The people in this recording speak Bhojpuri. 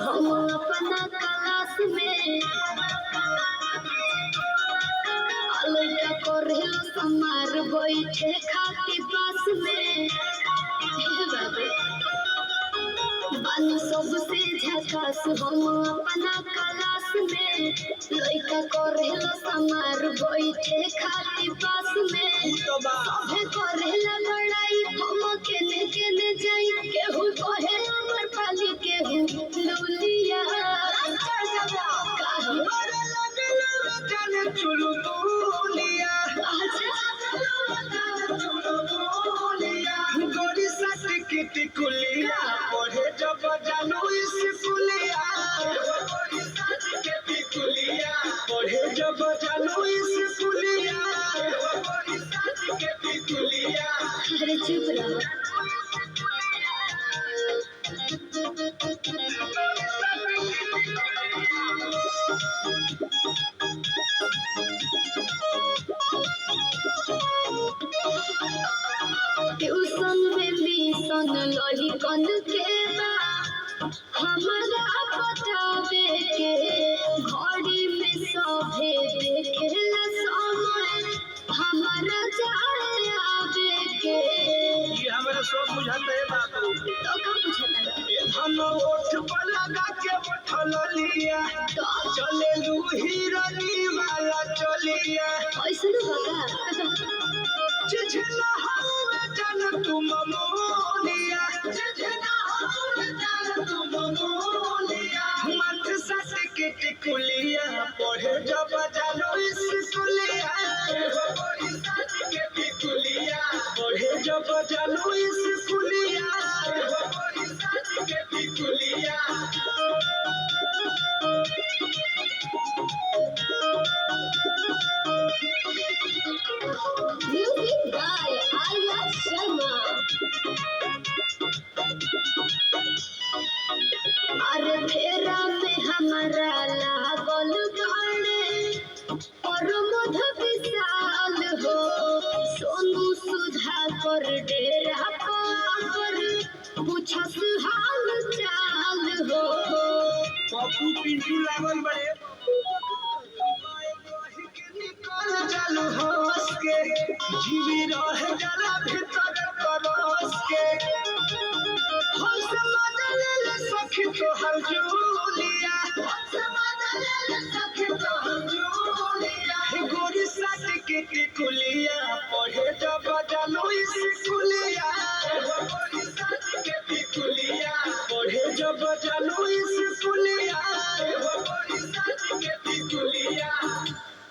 हम अपना क्लास में लड़का करेला समार बैठे खाती पास में बानी सबसे झकास हम अपना क्लास में लड़का करेला समार बैठे खाती पास में सभे करेला लड़ाई हम केने केने जाई केहू कहे अमर पाली केहू लुलिया टिकुलिया पढ़े जब जानू स्कूलिया टिकुलिया पढ़े जब जानू स्कूलिया टिकुलिया। अरे चुप रहो ट्यूशन में मिशन लही कन के बा हमारा बतावे के घड़ी में सभे देखेला समय हमारा जाए आवे के ये हमारे सब बुझाते है बाबू तो का पूछता ए धन ओठ पर लगा के बैठल लिया चले लू हिरनी वाला चलिया ऐसे न बता चिझला हवे जान तुम मोलिया चिझला हवे जान तुम मोलिया मत सट के टिकुलिया पढ़े जब जानो स्कूलिया सट के टिकुलिया पढ़े जब जानो स्कूलिया सट के टिकुलिया। म्यूजिक बाय आर्या शर्मा अरे फेरा में हमारा लागल गाने और मध विशाल हो सोनू सुधा कर डेरा पर पूछस हाल चाल हो पप्पू पिंटू लागल बड़े चालू होस के जीवी रहे जला भीतर करस के हम समझ ले सखी तो हर जूलिया समझ ले सखी तो हर जूलिया गोरी साथ के टिकुलिया पढ़े जब जानो स्कूलिया गोरी साथ के टिकुलिया पढ़े जब जानो